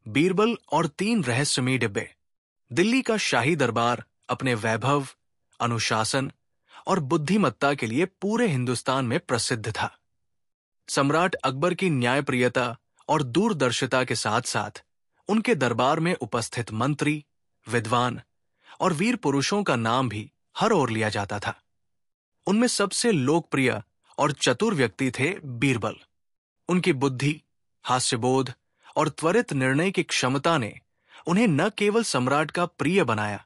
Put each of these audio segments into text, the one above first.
बीरबल और 3 रहस्यमयी डिब्बे। दिल्ली का शाही दरबार अपने वैभव, अनुशासन और बुद्धिमत्ता के लिए पूरे हिंदुस्तान में प्रसिद्ध था। सम्राट अकबर की न्यायप्रियता और दूरदर्शिता के साथ साथ उनके दरबार में उपस्थित मंत्री, विद्वान और वीर पुरुषों का नाम भी हर ओर लिया जाता था। उनमें सबसे लोकप्रिय और चतुर व्यक्ति थे बीरबल। उनकी बुद्धि, हास्यबोध और त्वरित निर्णय की क्षमता ने उन्हें न केवल सम्राट का प्रिय बनाया,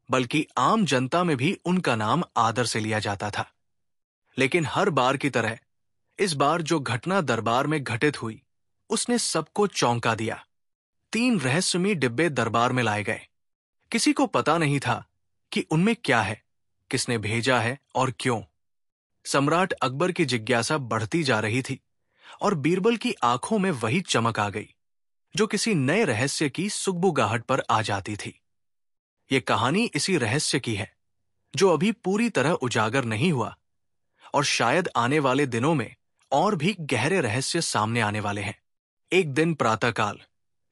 बल्कि आम जनता में भी उनका नाम आदर से लिया जाता था। लेकिन हर बार की तरह इस बार जो घटना दरबार में घटित हुई, उसने सबको चौंका दिया। 3 रहस्यमयी डिब्बे दरबार में लाए गए। किसी को पता नहीं था कि उनमें क्या है, किसने भेजा है और क्यों। सम्राट अकबर की जिज्ञासा बढ़ती जा रही थी और बीरबल की आंखों में वही चमक आ गई जो किसी नए रहस्य की सुगबुगाहट पर आ जाती थी। ये कहानी इसी रहस्य की है जो अभी पूरी तरह उजागर नहीं हुआ, और शायद आने वाले दिनों में और भी गहरे रहस्य सामने आने वाले हैं। एक दिन प्रातःकाल,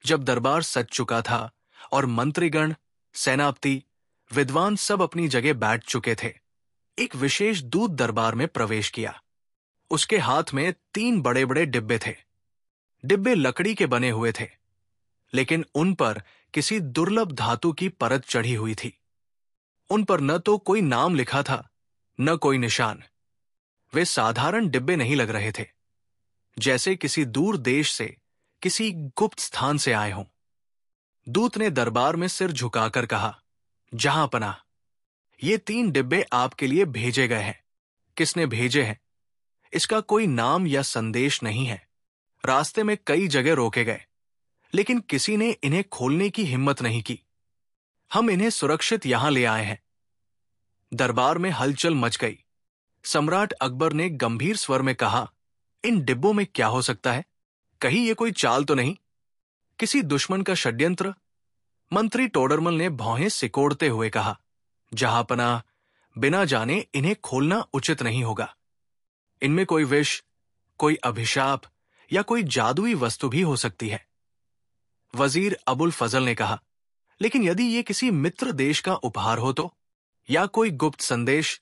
जब दरबार सज चुका था और मंत्रीगण, सेनापति, विद्वान सब अपनी जगह बैठ चुके थे, एक विशेष दूत दरबार में प्रवेश किया। उसके हाथ में 3 बड़े बड़े डिब्बे थे। डिब्बे लकड़ी के बने हुए थे, लेकिन उन पर किसी दुर्लभ धातु की परत चढ़ी हुई थी। उन पर न तो कोई नाम लिखा था, न कोई निशान। वे साधारण डिब्बे नहीं लग रहे थे, जैसे किसी दूर देश से, किसी गुप्त स्थान से आए हों। दूत ने दरबार में सिर झुकाकर कहा, जहांपनाह, ये 3 डिब्बे आपके लिए भेजे गए हैं। किसने भेजे हैं, इसका कोई नाम या संदेश नहीं है। रास्ते में कई जगह रोके गए, लेकिन किसी ने इन्हें खोलने की हिम्मत नहीं की। हम इन्हें सुरक्षित यहां ले आए हैं। दरबार में हलचल मच गई। सम्राट अकबर ने गंभीर स्वर में कहा, इन डिब्बों में क्या हो सकता है? कहीं ये कोई चाल तो नहीं, किसी दुश्मन का षड्यंत्र? मंत्री टोडरमल ने भौहें सिकोड़ते हुए कहा, जहांपनाह, बिना जाने इन्हें खोलना उचित नहीं होगा। इनमें कोई विष, कोई अभिशाप या कोई जादुई वस्तु भी हो सकती है। वजीर अबुल फजल ने कहा, लेकिन यदि ये किसी मित्र देश का उपहार हो तो, या कोई गुप्त संदेश?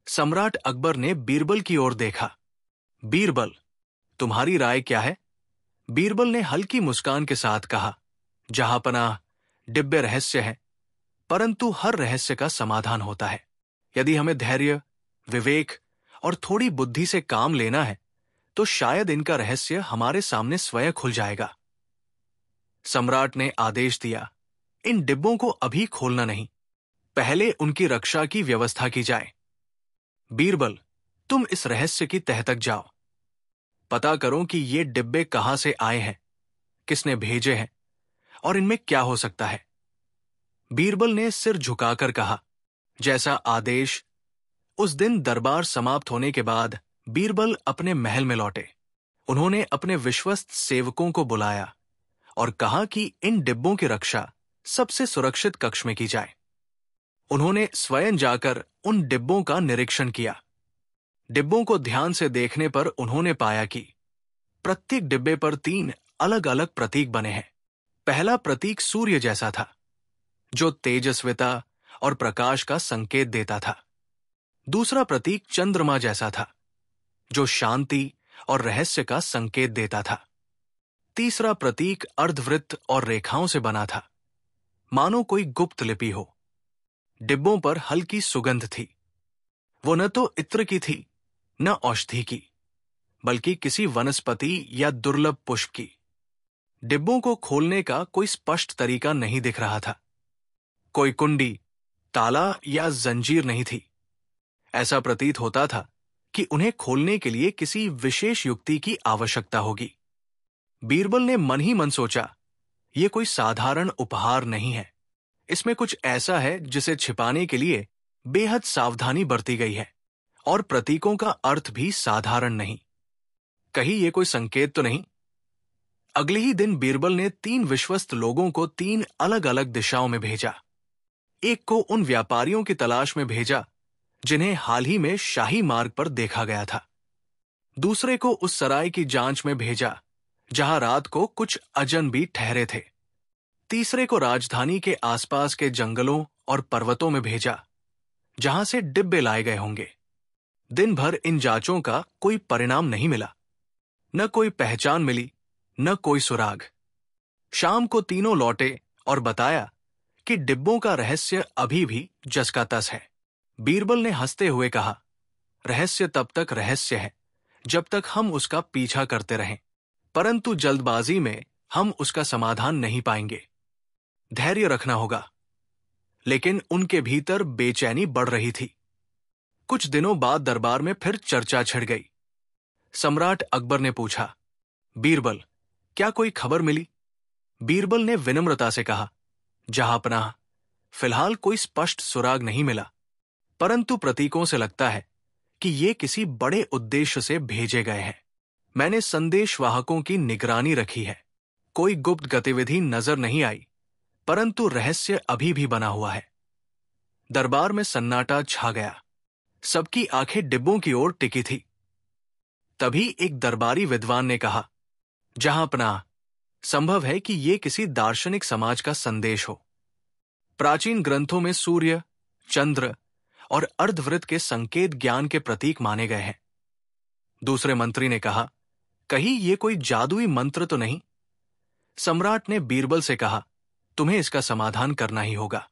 सम्राट अकबर ने बीरबल की ओर देखा। बीरबल, तुम्हारी राय क्या है? बीरबल ने हल्की मुस्कान के साथ कहा, जहांपनाह, डिब्बे रहस्य है, परंतु हर रहस्य का समाधान होता है। यदि हमें धैर्य, विवेक और थोड़ी बुद्धि से काम लेना है, तो शायद इनका रहस्य हमारे सामने स्वयं खुल जाएगा। सम्राट ने आदेश दिया, इन डिब्बों को अभी खोलना नहीं, पहले उनकी रक्षा की व्यवस्था की जाए। बीरबल, तुम इस रहस्य की तह तक जाओ। पता करो कि ये डिब्बे कहां से आए हैं, किसने भेजे हैं और इनमें क्या हो सकता है। बीरबल ने सिर झुकाकर कहा, जैसा आदेश। उस दिन दरबार समाप्त होने के बाद बीरबल अपने महल में लौटे। उन्होंने अपने विश्वस्त सेवकों को बुलाया और कहा कि इन डिब्बों की रक्षा सबसे सुरक्षित कक्ष में की जाए। उन्होंने स्वयं जाकर उन डिब्बों का निरीक्षण किया। डिब्बों को ध्यान से देखने पर उन्होंने पाया कि प्रत्येक डिब्बे पर 3 अलग अलग प्रतीक बने हैं। पहला प्रतीक सूर्य जैसा था, जो तेजस्विता और प्रकाश का संकेत देता था। दूसरा प्रतीक चंद्रमा जैसा था, जो शांति और रहस्य का संकेत देता था। तीसरा प्रतीक अर्धवृत्त और रेखाओं से बना था, मानो कोई गुप्त लिपि हो। डिब्बों पर हल्की सुगंध थी। वो न तो इत्र की थी, न औषधि की, बल्कि किसी वनस्पति या दुर्लभ पुष्प की। डिब्बों को खोलने का कोई स्पष्ट तरीका नहीं दिख रहा था। कोई कुंडी, ताला या जंजीर नहीं थी। ऐसा प्रतीत होता था कि उन्हें खोलने के लिए किसी विशेष युक्ति की आवश्यकता होगी। बीरबल ने मन ही मन सोचा, यह कोई साधारण उपहार नहीं है। इसमें कुछ ऐसा है जिसे छिपाने के लिए बेहद सावधानी बरती गई है, और प्रतीकों का अर्थ भी साधारण नहीं। कहीं यह कोई संकेत तो नहीं? अगले ही दिन बीरबल ने 3 विश्वस्त लोगों को 3 अलग अलग दिशाओं में भेजा। एक को उन व्यापारियों की तलाश में भेजा जिन्हें हाल ही में शाही मार्ग पर देखा गया था। दूसरे को उस सराय की जांच में भेजा जहां रात को कुछ अजन भी ठहरे थे। तीसरे को राजधानी के आसपास के जंगलों और पर्वतों में भेजा, जहां से डिब्बे लाए गए होंगे। दिन भर इन जांचों का कोई परिणाम नहीं मिला। न कोई पहचान मिली, न कोई सुराग। शाम को तीनों लौटे और बताया कि डिब्बों का रहस्य अभी भी जस का तस है। बीरबल ने हंसते हुए कहा, रहस्य तब तक रहस्य है जब तक हम उसका पीछा करते रहें, परंतु जल्दबाजी में हम उसका समाधान नहीं पाएंगे। धैर्य रखना होगा। लेकिन उनके भीतर बेचैनी बढ़ रही थी। कुछ दिनों बाद दरबार में फिर चर्चा छिड़ गई। सम्राट अकबर ने पूछा, बीरबल, क्या कोई खबर मिली? बीरबल ने विनम्रता से कहा, जहांपनाह, फिलहाल कोई स्पष्ट सुराग नहीं मिला, परंतु प्रतीकों से लगता है कि ये किसी बड़े उद्देश्य से भेजे गए हैं। मैंने संदेशवाहकों की निगरानी रखी है। कोई गुप्त गतिविधि नजर नहीं आई, परंतु रहस्य अभी भी बना हुआ है। दरबार में सन्नाटा छा गया। सबकी आंखें डिब्बों की ओर टिकी थी। तभी एक दरबारी विद्वान ने कहा, जहांपनाह, संभव है कि यह किसी दार्शनिक समाज का संदेश हो। प्राचीन ग्रंथों में सूर्य, चंद्र और अर्धवृत्त के संकेत ज्ञान के प्रतीक माने गए हैं। दूसरे मंत्री ने कहा, कहीं यह कोई जादुई मंत्र तो नहीं? सम्राट ने बीरबल से कहा, तुम्हें इसका समाधान करना ही होगा।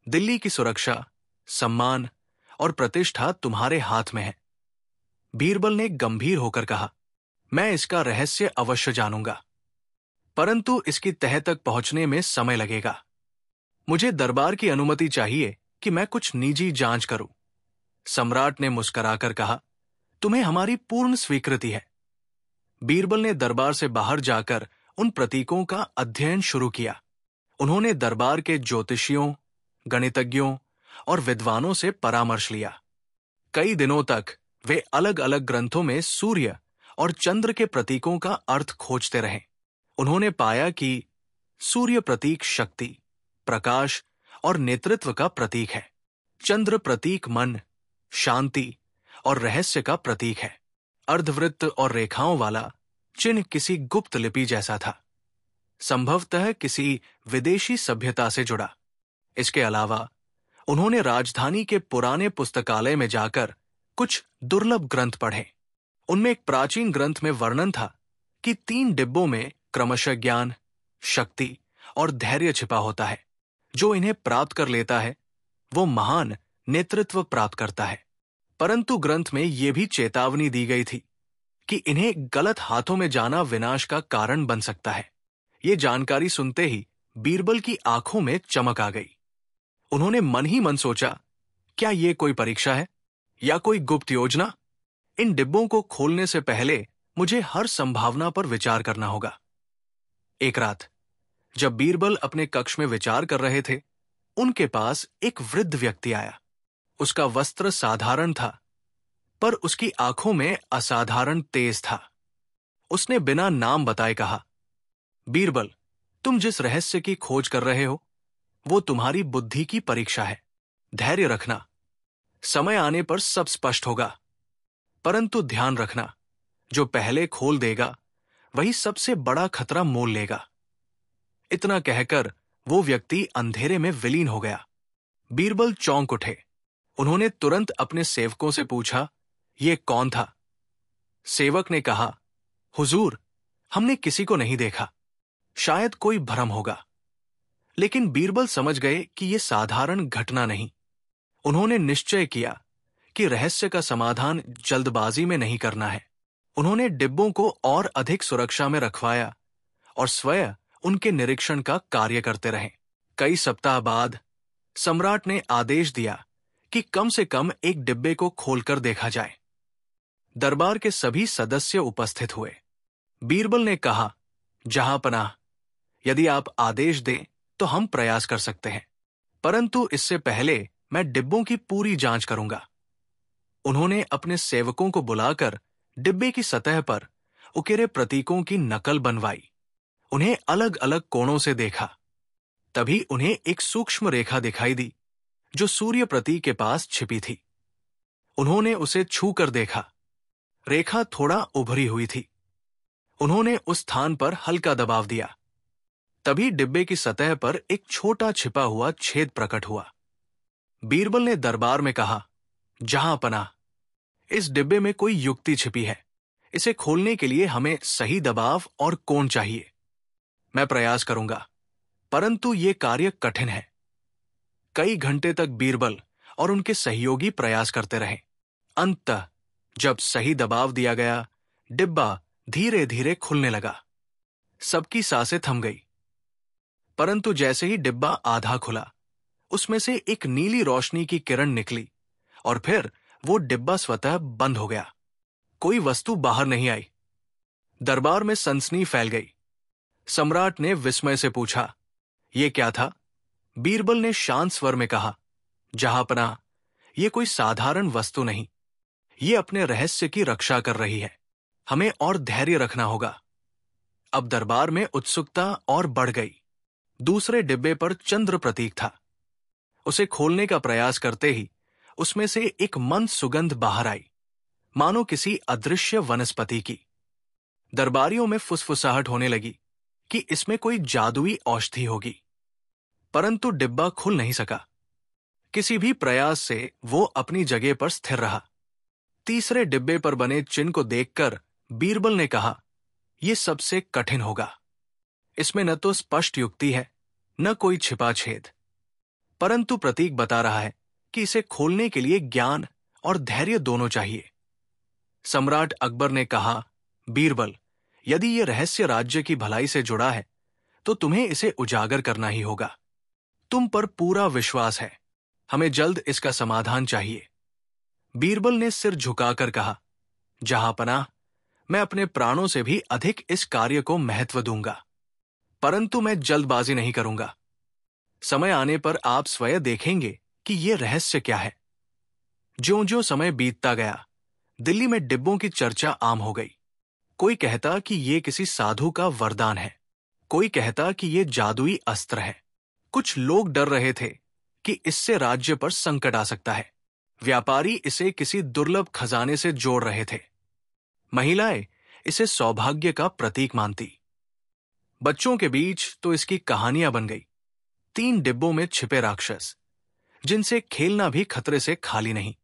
दिल्ली की सुरक्षा, सम्मान और प्रतिष्ठा तुम्हारे हाथ में है। बीरबल ने गंभीर होकर कहा, मैं इसका रहस्य अवश्य जानूंगा, परंतु इसकी तह तक पहुंचने में समय लगेगा। मुझे दरबार की अनुमति चाहिए कि मैं कुछ निजी जांच करूं। सम्राट ने मुस्कुराकर कहा, तुम्हें हमारी पूर्ण स्वीकृति है। बीरबल ने दरबार से बाहर जाकर उन प्रतीकों का अध्ययन शुरू किया। उन्होंने दरबार के ज्योतिषियों, गणितज्ञों और विद्वानों से परामर्श लिया। कई दिनों तक वे अलग अलग ग्रंथों में सूर्य और चंद्र के प्रतीकों का अर्थ खोजते रहे। उन्होंने पाया कि सूर्य प्रतीक शक्ति, प्रकाश और नेतृत्व का प्रतीक है। चंद्र प्रतीक मन, शांति और रहस्य का प्रतीक है। अर्धवृत्त और रेखाओं वाला चिन्ह किसी गुप्त लिपि जैसा था, संभवतः किसी विदेशी सभ्यता से जुड़ा। इसके अलावा उन्होंने राजधानी के पुराने पुस्तकालय में जाकर कुछ दुर्लभ ग्रंथ पढ़े। उनमें एक प्राचीन ग्रंथ में वर्णन था कि 3 डिब्बों में क्रमशः ज्ञान, शक्ति और धैर्य छिपा होता है। जो इन्हें प्राप्त कर लेता है वो महान नेतृत्व प्राप्त करता है। परंतु ग्रंथ में यह भी चेतावनी दी गई थी कि इन्हें गलत हाथों में जाना विनाश का कारण बन सकता है। ये जानकारी सुनते ही बीरबल की आंखों में चमक आ गई। उन्होंने मन ही मन सोचा, क्या यह कोई परीक्षा है या कोई गुप्त योजना? इन डिब्बों को खोलने से पहले मुझे हर संभावना पर विचार करना होगा। एक रात जब बीरबल अपने कक्ष में विचार कर रहे थे, उनके पास एक वृद्ध व्यक्ति आया। उसका वस्त्र साधारण था, पर उसकी आंखों में असाधारण तेज था। उसने बिना नाम बताए कहा, बीरबल, तुम जिस रहस्य की खोज कर रहे हो वो तुम्हारी बुद्धि की परीक्षा है। धैर्य रखना, समय आने पर सब स्पष्ट होगा। परंतु ध्यान रखना, जो पहले खोल देगा वही सबसे बड़ा खतरा मोल लेगा। इतना कहकर वो व्यक्ति अंधेरे में विलीन हो गया। बीरबल चौंक उठे। उन्होंने तुरंत अपने सेवकों से पूछा, ये कौन था? सेवक ने कहा, हुजूर, हमने किसी को नहीं देखा, शायद कोई भ्रम होगा। लेकिन बीरबल समझ गए कि यह साधारण घटना नहीं। उन्होंने निश्चय किया कि रहस्य का समाधान जल्दबाजी में नहीं करना है। उन्होंने डिब्बों को और अधिक सुरक्षा में रखवाया और स्वयं उनके निरीक्षण का कार्य करते रहे। कई सप्ताह बाद सम्राट ने आदेश दिया कि कम से कम एक डिब्बे को खोलकर देखा जाए। दरबार के सभी सदस्य उपस्थित हुए। बीरबल ने कहा, जहांपनाह, यदि आप आदेश दें तो हम प्रयास कर सकते हैं, परंतु इससे पहले मैं डिब्बों की पूरी जांच करूंगा। उन्होंने अपने सेवकों को बुलाकर डिब्बे की सतह पर उकेरे प्रतीकों की नकल बनवाई। उन्हें अलग अलग कोणों से देखा। तभी उन्हें एक सूक्ष्म रेखा दिखाई दी जो सूर्य प्रतीक के पास छिपी थी। उन्होंने उसे छू कर देखा। रेखा थोड़ा उभरी हुई थी। उन्होंने उस स्थान पर हल्का दबाव दिया। तभी डिब्बे की सतह पर एक छोटा छिपा हुआ छेद प्रकट हुआ। बीरबल ने दरबार में कहा, जहांपनाह, इस डिब्बे में कोई युक्ति छिपी है। इसे खोलने के लिए हमें सही दबाव और कोण चाहिए। मैं प्रयास करूंगा, परंतु ये कार्य कठिन है। कई घंटे तक बीरबल और उनके सहयोगी प्रयास करते रहे। अंततः जब सही दबाव दिया गया, डिब्बा धीरे धीरे खुलने लगा। सबकी सांसें थम गई। परंतु जैसे ही डिब्बा आधा खुला, उसमें से एक नीली रोशनी की किरण निकली और फिर वो डिब्बा स्वतः बंद हो गया। कोई वस्तु बाहर नहीं आई। दरबार में सनसनी फैल गई। सम्राट ने विस्मय से पूछा, ये क्या था? बीरबल ने शांत स्वर में कहा, जहांपनाह, ये कोई साधारण वस्तु नहीं। ये अपने रहस्य की रक्षा कर रही है। हमें और धैर्य रखना होगा। अब दरबार में उत्सुकता और बढ़ गई। दूसरे डिब्बे पर चंद्र प्रतीक था। उसे खोलने का प्रयास करते ही उसमें से एक मंद सुगंध बाहर आई, मानो किसी अदृश्य वनस्पति की। दरबारियों में फुसफुसाहट होने लगी कि इसमें कोई जादुई औषधि होगी। परंतु डिब्बा खुल नहीं सका। किसी भी प्रयास से वो अपनी जगह पर स्थिर रहा। तीसरे डिब्बे पर बने चिन्ह को देखकर बीरबल ने कहा, यह सबसे कठिन होगा। इसमें न तो स्पष्ट युक्ति है, न कोई छिपा छेद, परंतु प्रतीक बता रहा है कि इसे खोलने के लिए ज्ञान और धैर्य दोनों चाहिए। सम्राट अकबर ने कहा, बीरबल, यदि यह रहस्य राज्य की भलाई से जुड़ा है, तो तुम्हें इसे उजागर करना ही होगा। तुम पर पूरा विश्वास है। हमें जल्द इसका समाधान चाहिए। बीरबल ने सिर झुकाकर कहा, जहांपनाह, मैं अपने प्राणों से भी अधिक इस कार्य को महत्व दूंगा, परंतु मैं जल्दबाजी नहीं करूंगा। समय आने पर आप स्वयं देखेंगे कि यह रहस्य क्या है। ज्यों-ज्यों समय बीतता गया, दिल्ली में डिब्बों की चर्चा आम हो गई। कोई कहता कि यह किसी साधु का वरदान है, कोई कहता कि यह जादुई अस्त्र है। कुछ लोग डर रहे थे कि इससे राज्य पर संकट आ सकता है। व्यापारी इसे किसी दुर्लभ खजाने से जोड़ रहे थे। महिलाएं इसे सौभाग्य का प्रतीक मानती। बच्चों के बीच तो इसकी कहानियां बन गई। 3 डिब्बों में छिपे राक्षस, जिनसे खेलना भी खतरे से खाली नहीं।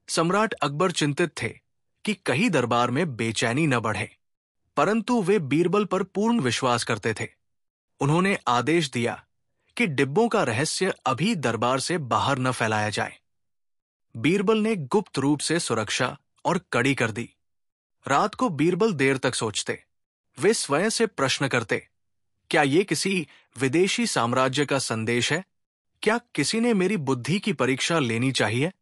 सम्राट अकबर चिंतित थे कि कहीं दरबार में बेचैनी न बढ़े, परंतु वे बीरबल पर पूर्ण विश्वास करते थे। उन्होंने आदेश दिया कि डिब्बों का रहस्य अभी दरबार से बाहर न फैलाया जाए। बीरबल ने गुप्त रूप से सुरक्षा और कड़ी कर दी। रात को बीरबल देर तक सोचते। वे स्वयं से प्रश्न करते, क्या ये किसी विदेशी साम्राज्य का संदेश है? क्या किसी ने मेरी बुद्धि की परीक्षा लेनी चाहिए?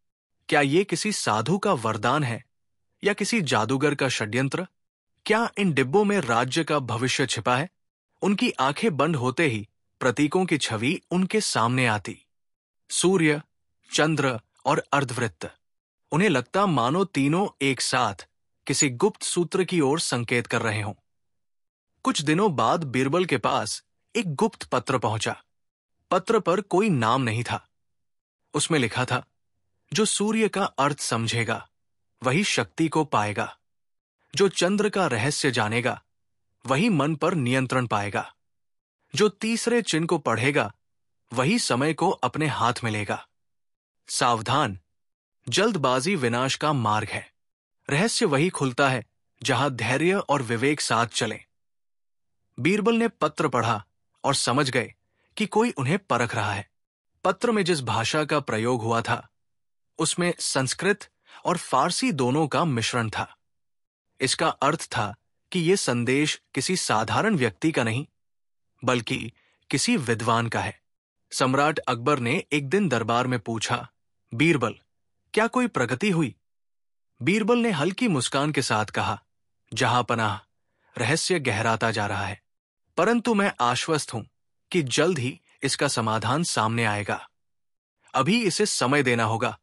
क्या ये किसी साधु का वरदान है या किसी जादूगर का षड्यंत्र? क्या इन डिब्बों में राज्य का भविष्य छिपा है? उनकी आंखें बंद होते ही प्रतीकों की छवि उनके सामने आती। सूर्य, चंद्र और अर्धवृत्त। उन्हें लगता मानो तीनों एक साथ किसी गुप्त सूत्र की ओर संकेत कर रहे हों। कुछ दिनों बाद बीरबल के पास एक गुप्त पत्र पहुंचा। पत्र पर कोई नाम नहीं था। उसमें लिखा था, जो सूर्य का अर्थ समझेगा वही शक्ति को पाएगा। जो चंद्र का रहस्य जानेगा वही मन पर नियंत्रण पाएगा। जो तीसरे चिन्ह को पढ़ेगा वही समय को अपने हाथ में लेगा। सावधान, जल्दबाजी विनाश का मार्ग है। रहस्य वही खुलता है जहां धैर्य और विवेक साथ चलें। बीरबल ने पत्र पढ़ा और समझ गए कि कोई उन्हें परख रहा है। पत्र में जिस भाषा का प्रयोग हुआ था, उसमें संस्कृत और फारसी दोनों का मिश्रण था। इसका अर्थ था कि यह संदेश किसी साधारण व्यक्ति का नहीं, बल्कि किसी विद्वान का है। सम्राट अकबर ने एक दिन दरबार में पूछा, बीरबल, क्या कोई प्रगति हुई? बीरबल ने हल्की मुस्कान के साथ कहा, जहांपनाह, रहस्य गहराता जा रहा है, परंतु मैं आश्वस्त हूं कि जल्द ही इसका समाधान सामने आएगा। अभी इसे समय देना होगा।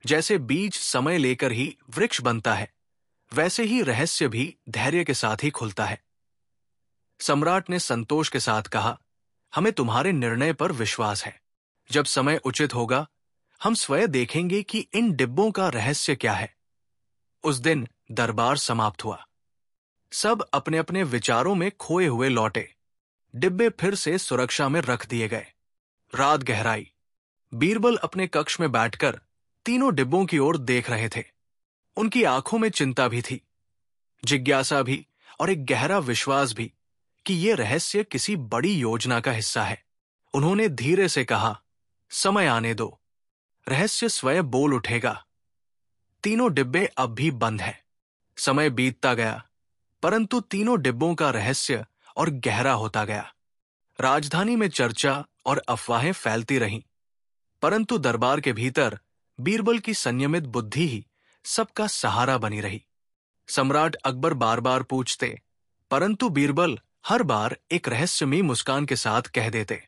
जैसे बीज समय लेकर ही वृक्ष बनता है, वैसे ही रहस्य भी धैर्य के साथ ही खुलता है। सम्राट ने संतोष के साथ कहा, हमें तुम्हारे निर्णय पर विश्वास है। जब समय उचित होगा, हम स्वयं देखेंगे कि इन डिब्बों का रहस्य क्या है। उस दिन दरबार समाप्त हुआ। सब अपने अपने विचारों में खोए हुए लौटे। डिब्बे फिर से सुरक्षा में रख दिए गए। रात गहराई। बीरबल अपने कक्ष में बैठकर तीनों डिब्बों की ओर देख रहे थे। उनकी आंखों में चिंता भी थी, जिज्ञासा भी, और एक गहरा विश्वास भी कि यह रहस्य किसी बड़ी योजना का हिस्सा है। उन्होंने धीरे से कहा, समय आने दो, रहस्य स्वयं बोल उठेगा। तीनों डिब्बे अब भी बंद हैं। समय बीतता गया, परंतु तीनों डिब्बों का रहस्य और गहरा होता गया। राजधानी में चर्चा और अफवाहें फैलती रहीं, परंतु दरबार के भीतर बीरबल की संयमित बुद्धि ही सबका सहारा बनी रही। सम्राट अकबर बार बार पूछते, परंतु बीरबल हर बार एक रहस्यमयी मुस्कान के साथ कह देते,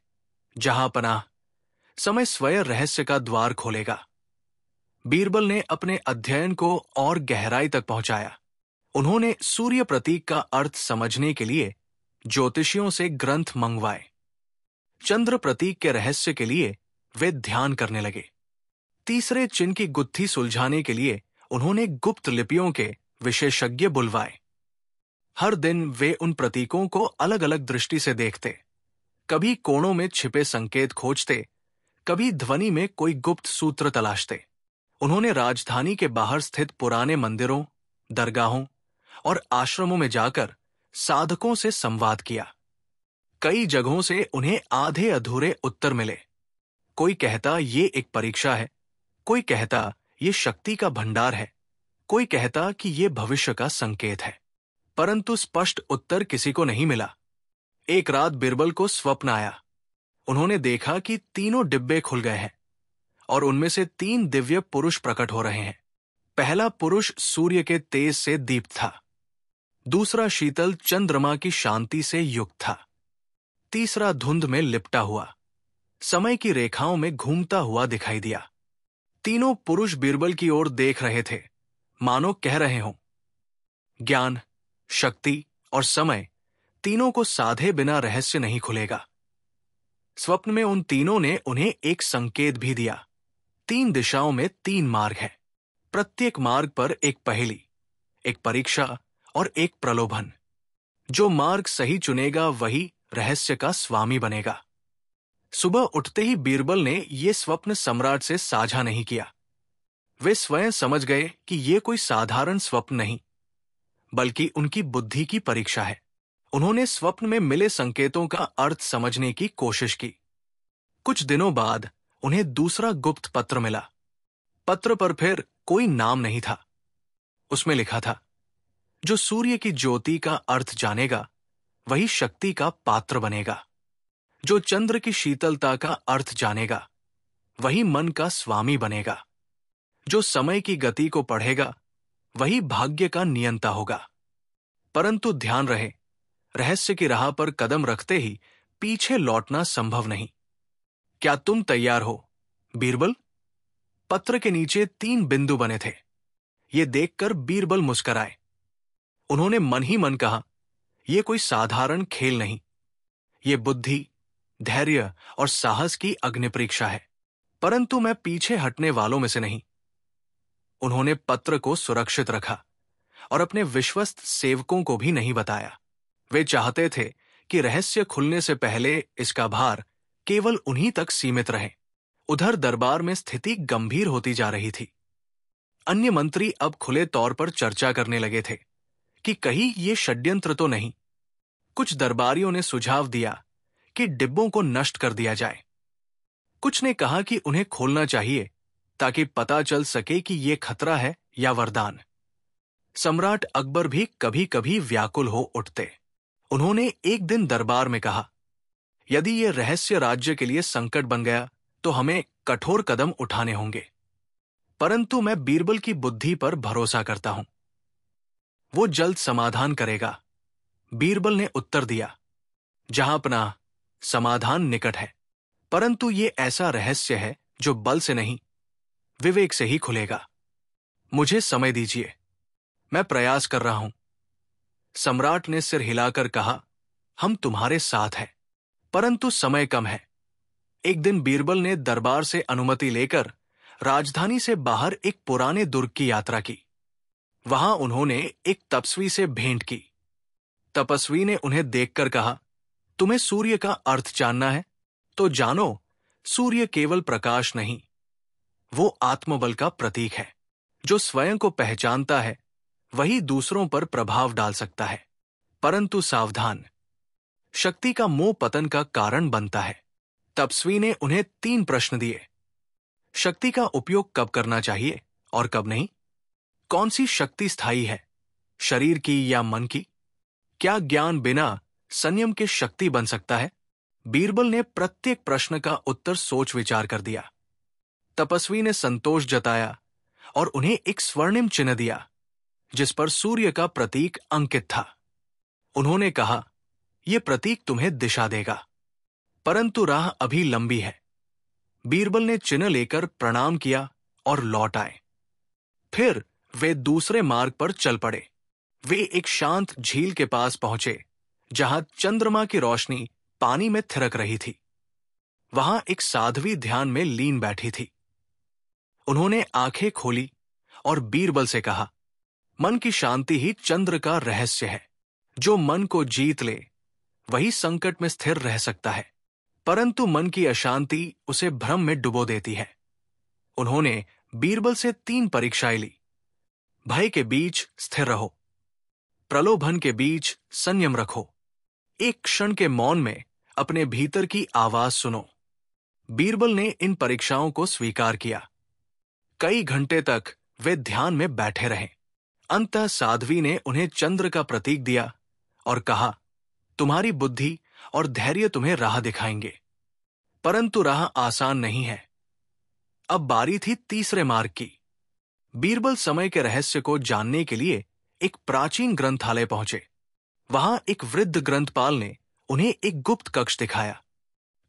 जहां पनाह, समय स्वयं रहस्य का द्वार खोलेगा। बीरबल ने अपने अध्ययन को और गहराई तक पहुंचाया। उन्होंने सूर्य प्रतीक का अर्थ समझने के लिए ज्योतिषियों से ग्रंथ मंगवाए। चंद्र प्रतीक के रहस्य के लिए वे ध्यान करने लगे। तीसरे चिन्ह की गुत्थी सुलझाने के लिए उन्होंने गुप्त लिपियों के विशेषज्ञ बुलवाए। हर दिन वे उन प्रतीकों को अलग अलग दृष्टि से देखते, कभी कोणों में छिपे संकेत खोजते, कभी ध्वनि में कोई गुप्त सूत्र तलाशते। उन्होंने राजधानी के बाहर स्थित पुराने मंदिरों, दरगाहों और आश्रमों में जाकर साधकों से संवाद किया। कई जगहों से उन्हें आधे अधूरे उत्तर मिले। कोई कहता ये एक परीक्षा है, कोई कहता ये शक्ति का भंडार है, कोई कहता कि ये भविष्य का संकेत है, परंतु स्पष्ट उत्तर किसी को नहीं मिला। एक रात बीरबल को स्वप्न आया। उन्होंने देखा कि तीनों डिब्बे खुल गए हैं और उनमें से 3 दिव्य पुरुष प्रकट हो रहे हैं। पहला पुरुष सूर्य के तेज से दीप्त था, दूसरा शीतल चंद्रमा की शांति से युक्त था, तीसरा धुंध में लिपटा हुआ, समय की रेखाओं में घूमता हुआ दिखाई दिया। तीनों पुरुष बीरबल की ओर देख रहे थे, मानो कह रहे हों, ज्ञान, शक्ति और समय तीनों को साधे बिना रहस्य नहीं खुलेगा। स्वप्न में उन तीनों ने उन्हें एक संकेत भी दिया। 3 दिशाओं में 3 मार्ग हैं। प्रत्येक मार्ग पर एक पहेली, एक परीक्षा और एक प्रलोभन। जो मार्ग सही चुनेगा वही रहस्य का स्वामी बनेगा। सुबह उठते ही बीरबल ने यह स्वप्न सम्राट से साझा नहीं किया। वे स्वयं समझ गए कि यह कोई साधारण स्वप्न नहीं, बल्कि उनकी बुद्धि की परीक्षा है। उन्होंने स्वप्न में मिले संकेतों का अर्थ समझने की कोशिश की। कुछ दिनों बाद उन्हें दूसरा गुप्त पत्र मिला। पत्र पर फिर कोई नाम नहीं था। उसमें लिखा था, जो सूर्य की ज्योति का अर्थ जानेगा वही शक्ति का पात्र बनेगा। जो चंद्र की शीतलता का अर्थ जानेगा वही मन का स्वामी बनेगा। जो समय की गति को पढ़ेगा वही भाग्य का नियंता होगा। परंतु ध्यान रहे, रहस्य की राह पर कदम रखते ही पीछे लौटना संभव नहीं। क्या तुम तैयार हो, बीरबल? पत्र के नीचे 3 बिंदु बने थे। ये देखकर बीरबल मुस्कुराए। उन्होंने मन ही मन कहा, यह कोई साधारण खेल नहीं, ये बुद्धि, धैर्य और साहस की अग्नि परीक्षा है। परंतु मैं पीछे हटने वालों में से नहीं। उन्होंने पत्र को सुरक्षित रखा और अपने विश्वस्त सेवकों को भी नहीं बताया। वे चाहते थे कि रहस्य खुलने से पहले इसका भार केवल उन्हीं तक सीमित रहे। उधर दरबार में स्थिति गंभीर होती जा रही थी। अन्य मंत्री अब खुले तौर पर चर्चा करने लगे थे कि कहीं ये षड्यंत्र तो नहीं। कुछ दरबारियों ने सुझाव दिया कि डिब्बों को नष्ट कर दिया जाए। कुछ ने कहा कि उन्हें खोलना चाहिए ताकि पता चल सके कि ये खतरा है या वरदान। सम्राट अकबर भी कभी कभी व्याकुल हो उठते। उन्होंने एक दिन दरबार में कहा, यदि ये रहस्य राज्य के लिए संकट बन गया तो हमें कठोर कदम उठाने होंगे। परंतु मैं बीरबल की बुद्धि पर भरोसा करता हूं, वो जल्द समाधान करेगा। बीरबल ने उत्तर दिया, जहां पनाह, समाधान निकट है, परंतु ये ऐसा रहस्य है जो बल से नहीं, विवेक से ही खुलेगा। मुझे समय दीजिए, मैं प्रयास कर रहा हूं। सम्राट ने सिर हिलाकर कहा, हम तुम्हारे साथ हैं, परंतु समय कम है। एक दिन बीरबल ने दरबार से अनुमति लेकर राजधानी से बाहर एक पुराने दुर्ग की यात्रा की। वहां उन्होंने एक तपस्वी से भेंट की। तपस्वी ने उन्हें देखकर कहा, तुम्हें सूर्य का अर्थ जानना है? तो जानो, सूर्य केवल प्रकाश नहीं, वो आत्मबल का प्रतीक है। जो स्वयं को पहचानता है वही दूसरों पर प्रभाव डाल सकता है। परंतु सावधान, शक्ति का मोह पतन का कारण बनता है। तपस्वी ने उन्हें 3 प्रश्न दिए। शक्ति का उपयोग कब करना चाहिए और कब नहीं? कौन सी शक्ति स्थायी है, शरीर की या मन की? क्या ज्ञान बिना संयम के शक्ति बन सकता है? बीरबल ने प्रत्येक प्रश्न का उत्तर सोच विचार कर दिया। तपस्वी ने संतोष जताया और उन्हें एक स्वर्णिम चिन्ह दिया जिस पर सूर्य का प्रतीक अंकित था। उन्होंने कहा, यह प्रतीक तुम्हें दिशा देगा, परंतु राह अभी लंबी है। बीरबल ने चिन्ह लेकर प्रणाम किया और लौट आए। फिर वे दूसरे मार्ग पर चल पड़े। वे एक शांत झील के पास पहुंचे जहां चंद्रमा की रोशनी पानी में थिरक रही थी। वहां एक साध्वी ध्यान में लीन बैठी थी। उन्होंने आंखें खोली और बीरबल से कहा, मन की शांति ही चंद्र का रहस्य है। जो मन को जीत ले वही संकट में स्थिर रह सकता है, परंतु मन की अशांति उसे भ्रम में डुबो देती है। उन्होंने बीरबल से 3 परीक्षाएं ली। भय के बीच स्थिर रहो, प्रलोभन के बीच संयम रखो, एक क्षण के मौन में अपने भीतर की आवाज सुनो। बीरबल ने इन परीक्षाओं को स्वीकार किया। कई घंटे तक वे ध्यान में बैठे रहे। अंततः साध्वी ने उन्हें चंद्र का प्रतीक दिया और कहा, तुम्हारी बुद्धि और धैर्य तुम्हें राह दिखाएंगे, परंतु राह आसान नहीं है। अब बारी थी तीसरे मार्ग की। बीरबल समय के रहस्य को जानने के लिए एक प्राचीन ग्रंथालय पहुंचे। वहां एक वृद्ध ग्रंथपाल ने उन्हें एक गुप्त कक्ष दिखाया।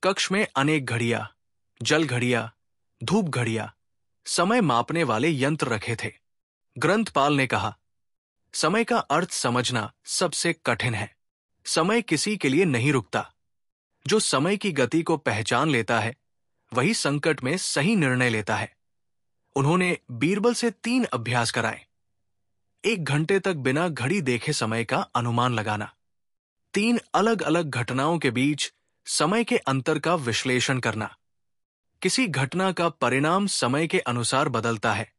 कक्ष में अनेक घड़ियां, जल घड़ियां, धूप घड़ियां, समय मापने वाले यंत्र रखे थे। ग्रंथपाल ने कहा, समय का अर्थ समझना सबसे कठिन है। समय किसी के लिए नहीं रुकता। जो समय की गति को पहचान लेता है वही संकट में सही निर्णय लेता है। उन्होंने बीरबल से 3 अभ्यास कराए। 1 घंटे तक बिना घड़ी देखे समय का अनुमान लगाना, 3 अलग अलग घटनाओं के बीच समय के अंतर का विश्लेषण करना, किसी घटना का परिणाम समय के अनुसार बदलता है,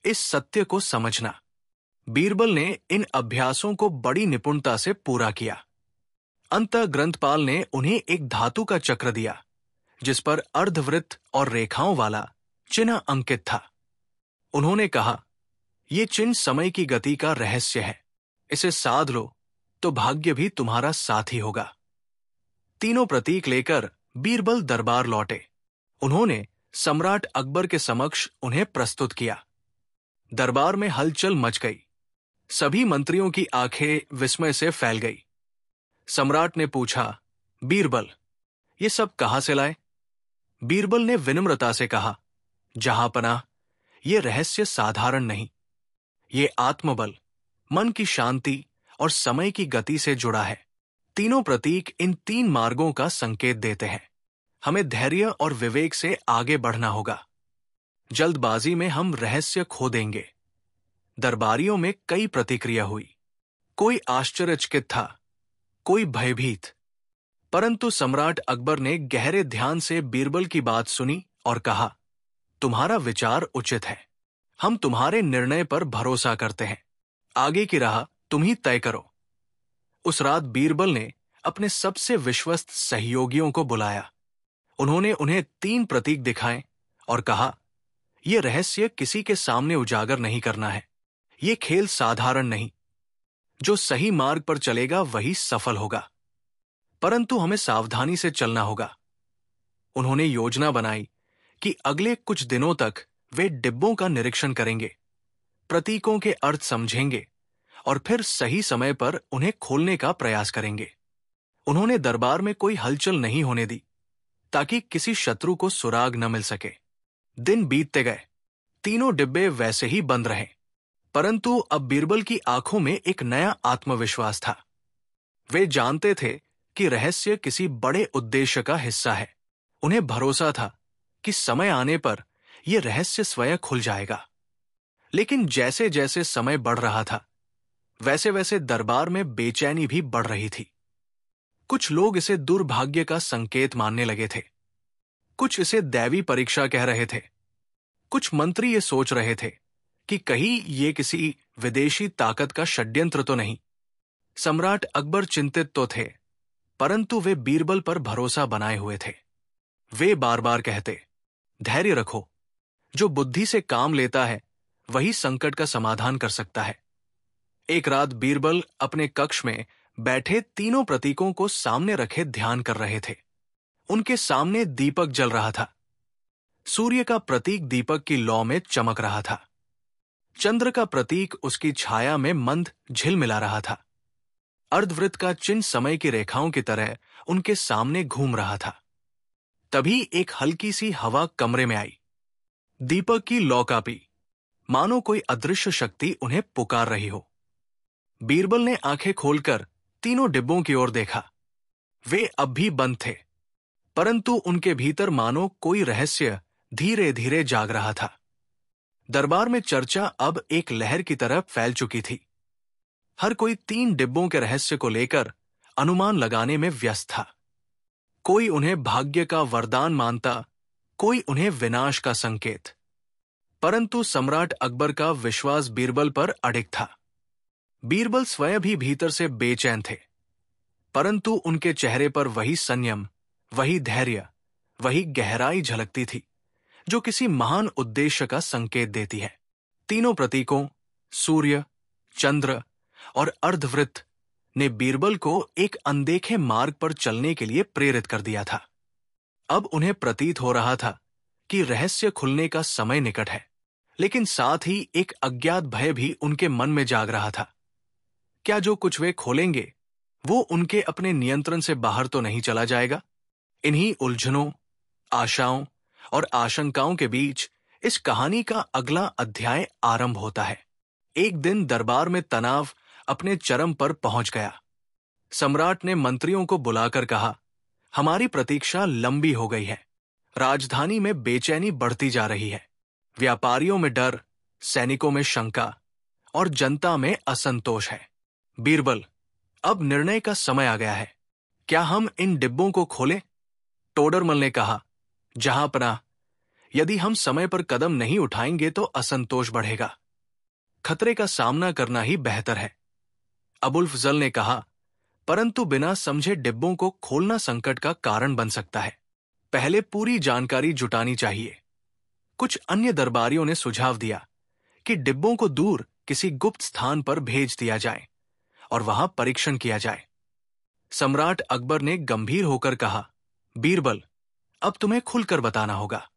इस सत्य को समझना। बीरबल ने इन अभ्यासों को बड़ी निपुणता से पूरा किया। अंततः ग्रंथपाल ने उन्हें एक धातु का चक्र दिया जिस पर अर्धवृत्त और रेखाओं वाला चिन्ह अंकित था। उन्होंने कहा, यह चिन्ह समय की गति का रहस्य है। इसे साध लो तो भाग्य भी तुम्हारा साथी होगा। तीनों प्रतीक लेकर बीरबल दरबार लौटे। उन्होंने सम्राट अकबर के समक्ष उन्हें प्रस्तुत किया। दरबार में हलचल मच गई। सभी मंत्रियों की आंखें विस्मय से फैल गई। सम्राट ने पूछा, बीरबल, ये सब कहां से लाए? बीरबल ने विनम्रता से कहा, जहांपनाह, ये रहस्य साधारण नहीं। ये आत्मबल, मन की शांति और समय की गति से जुड़ा है। तीनों प्रतीक इन 3 मार्गों का संकेत देते हैं। हमें धैर्य और विवेक से आगे बढ़ना होगा। जल्दबाजी में हम रहस्य खो देंगे। दरबारियों में कई प्रतिक्रिया हुई। कोई आश्चर्यचकित था, कोई भयभीत, परंतु सम्राट अकबर ने गहरे ध्यान से बीरबल की बात सुनी और कहा, तुम्हारा विचार उचित है। हम तुम्हारे निर्णय पर भरोसा करते हैं। आगे की राह तुम ही तय करो। उस रात बीरबल ने अपने सबसे विश्वस्त सहयोगियों को बुलाया। उन्होंने उन्हें 3 प्रतीक दिखाए और कहा, यह रहस्य किसी के सामने उजागर नहीं करना है। यह खेल साधारण नहीं। जो सही मार्ग पर चलेगा वही सफल होगा, परंतु हमें सावधानी से चलना होगा। उन्होंने योजना बनाई कि अगले कुछ दिनों तक वे डिब्बों का निरीक्षण करेंगे, प्रतीकों के अर्थ समझेंगे और फिर सही समय पर उन्हें खोलने का प्रयास करेंगे। उन्होंने दरबार में कोई हलचल नहीं होने दी ताकि किसी शत्रु को सुराग न मिल सके। दिन बीतते गए। तीनों डिब्बे वैसे ही बंद रहे, परंतु अब बीरबल की आंखों में एक नया आत्मविश्वास था। वे जानते थे कि रहस्य किसी बड़े उद्देश्य का हिस्सा है। उन्हें भरोसा था कि समय आने पर यह रहस्य स्वयं खुल जाएगा। लेकिन जैसे जैसे समय बढ़ रहा था, वैसे वैसे दरबार में बेचैनी भी बढ़ रही थी। कुछ लोग इसे दुर्भाग्य का संकेत मानने लगे थे, कुछ इसे दैवी परीक्षा कह रहे थे, कुछ मंत्री ये सोच रहे थे कि कहीं ये किसी विदेशी ताकत का षड्यंत्र तो नहीं। सम्राट अकबर चिंतित तो थे, परंतु वे बीरबल पर भरोसा बनाए हुए थे। वे बार बार कहते, धैर्य रखो, जो बुद्धि से काम लेता है वही संकट का समाधान कर सकता है। एक रात बीरबल अपने कक्ष में बैठे तीनों प्रतीकों को सामने रखे ध्यान कर रहे थे। उनके सामने दीपक जल रहा था। सूर्य का प्रतीक दीपक की लौ में चमक रहा था। चंद्र का प्रतीक उसकी छाया में मंद झिलमिला रहा था। अर्धवृत्त का चिन्ह समय की रेखाओं की तरह उनके सामने घूम रहा था। तभी एक हल्की सी हवा कमरे में आई। दीपक की लौ कांपी, मानो कोई अदृश्य शक्ति उन्हें पुकार रही हो। बीरबल ने आंखें खोलकर तीनों डिब्बों की ओर देखा। वे अब भी बंद थे, परंतु उनके भीतर मानो कोई रहस्य धीरे धीरे जाग रहा था। दरबार में चर्चा अब एक लहर की तरह फैल चुकी थी। हर कोई 3 डिब्बों के रहस्य को लेकर अनुमान लगाने में व्यस्त था। कोई उन्हें भाग्य का वरदान मानता, कोई उन्हें विनाश का संकेत। परंतु सम्राट अकबर का विश्वास बीरबल पर अडिग था। बीरबल स्वयं भी भीतर से बेचैन थे, परंतु उनके चेहरे पर वही संयम, वही धैर्य, वही गहराई झलकती थी जो किसी महान उद्देश्य का संकेत देती है। तीनों प्रतीकों, सूर्य, चंद्र और अर्धवृत्त ने बीरबल को एक अनदेखे मार्ग पर चलने के लिए प्रेरित कर दिया था। अब उन्हें प्रतीत हो रहा था कि रहस्य खुलने का समय निकट है, लेकिन साथ ही एक अज्ञात भय भी उनके मन में जाग रहा था। क्या जो कुछ वे खोलेंगे वो उनके अपने नियंत्रण से बाहर तो नहीं चला जाएगा? इन्हीं उलझनों, आशाओं और आशंकाओं के बीच इस कहानी का अगला अध्याय आरंभ होता है। एक दिन दरबार में तनाव अपने चरम पर पहुंच गया। सम्राट ने मंत्रियों को बुलाकर कहा, हमारी प्रतीक्षा लंबी हो गई है। राजधानी में बेचैनी बढ़ती जा रही है। व्यापारियों में डर, सैनिकों में शंका और जनता में असंतोष है। बीरबल, अब निर्णय का समय आ गया है। क्या हम इन डिब्बों को खोलें? टोडरमल ने कहा, जहांपनाह, यदि हम समय पर कदम नहीं उठाएंगे तो असंतोष बढ़ेगा। खतरे का सामना करना ही बेहतर है। अबुल-फजल ने कहा, परंतु बिना समझे डिब्बों को खोलना संकट का कारण बन सकता है। पहले पूरी जानकारी जुटानी चाहिए। कुछ अन्य दरबारियों ने सुझाव दिया कि डिब्बों को दूर किसी गुप्त स्थान पर भेज दिया जाए और वहां परीक्षण किया जाए। सम्राट अकबर ने गंभीर होकर कहा, बीरबल, अब तुम्हें खुलकर बताना होगा।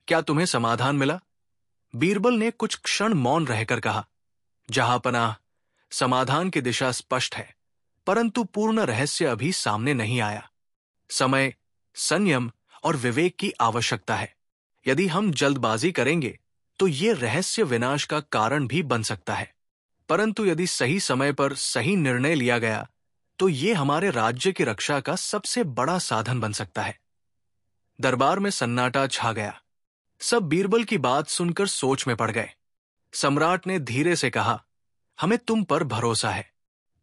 क्या तुम्हें समाधान मिला? बीरबल ने कुछ क्षण मौन रहकर कहा, जहांपनाह, समाधान की दिशा स्पष्ट है, परंतु पूर्ण रहस्य अभी सामने नहीं आया। समय, संयम और विवेक की आवश्यकता है। यदि हम जल्दबाजी करेंगे तो ये रहस्य विनाश का कारण भी बन सकता है, परंतु यदि सही समय पर सही निर्णय लिया गया तो ये हमारे राज्य की रक्षा का सबसे बड़ा साधन बन सकता है। दरबार में सन्नाटा छा गया। सब बीरबल की बात सुनकर सोच में पड़ गए। सम्राट ने धीरे से कहा, हमें तुम पर भरोसा है,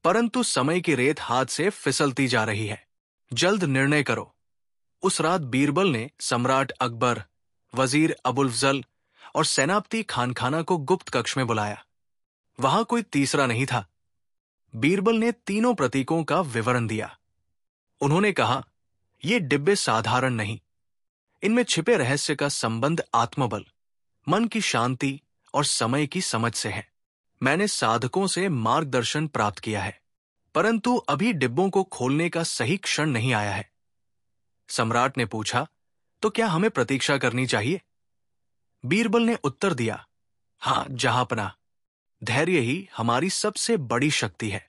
परंतु समय की रेत हाथ से फिसलती जा रही है। जल्द निर्णय करो। उस रात बीरबल ने सम्राट अकबर, वजीर अबुल-फजल और सेनापति खानखाना को गुप्त कक्ष में बुलाया। वहां कोई तीसरा नहीं था। बीरबल ने तीनों प्रतीकों का विवरण दिया। उन्होंने कहा, ये डिब्बे साधारण नहीं। इनमें छिपे रहस्य का संबंध आत्मबल, मन की शांति और समय की समझ से है। मैंने साधकों से मार्गदर्शन प्राप्त किया है, परंतु अभी डिब्बों को खोलने का सही क्षण नहीं आया है। सम्राट ने पूछा, तो क्या हमें प्रतीक्षा करनी चाहिए? बीरबल ने उत्तर दिया, हां जहांपनाह, धैर्य ही हमारी सबसे बड़ी शक्ति है।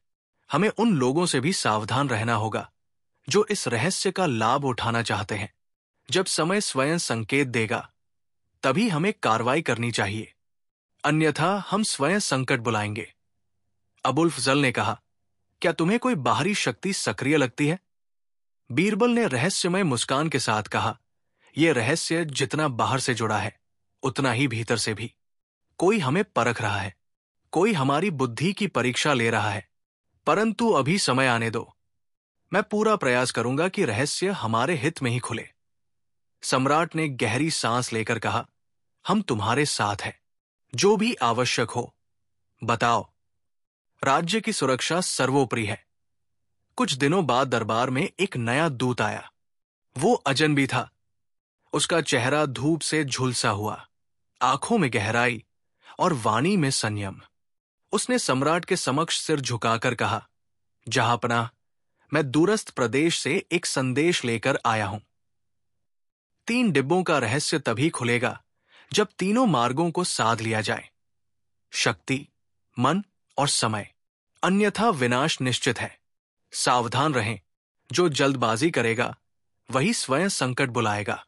हमें उन लोगों से भी सावधान रहना होगा जो इस रहस्य का लाभ उठाना चाहते हैं। जब समय स्वयं संकेत देगा तभी हमें कार्रवाई करनी चाहिए, अन्यथा हम स्वयं संकट बुलाएंगे। अबुल-फजल ने कहा, क्या तुम्हें कोई बाहरी शक्ति सक्रिय लगती है? बीरबल ने रहस्यमय मुस्कान के साथ कहा, यह रहस्य जितना बाहर से जुड़ा है उतना ही भीतर से भी। कोई हमें परख रहा है, कोई हमारी बुद्धि की परीक्षा ले रहा है, परंतु अभी समय आने दो। मैं पूरा प्रयास करूंगा कि रहस्य हमारे हित में ही खुले। सम्राट ने गहरी सांस लेकर कहा, हम तुम्हारे साथ हैं, जो भी आवश्यक हो बताओ। राज्य की सुरक्षा सर्वोपरि है। कुछ दिनों बाद दरबार में एक नया दूत आया। वो अजनबी था। उसका चेहरा धूप से झुलसा हुआ, आंखों में गहराई और वाणी में संयम। उसने सम्राट के समक्ष सिर झुकाकर कहा, जहांपनाह, मैं दूरस्थ प्रदेश से एक संदेश लेकर आया हूं। 3 डिब्बों का रहस्य तभी खुलेगा जब तीनों मार्गों को साध लिया जाए, शक्ति, मन और समय, अन्यथा विनाश निश्चित है। सावधान रहें, जो जल्दबाजी करेगा वही स्वयं संकट बुलाएगा।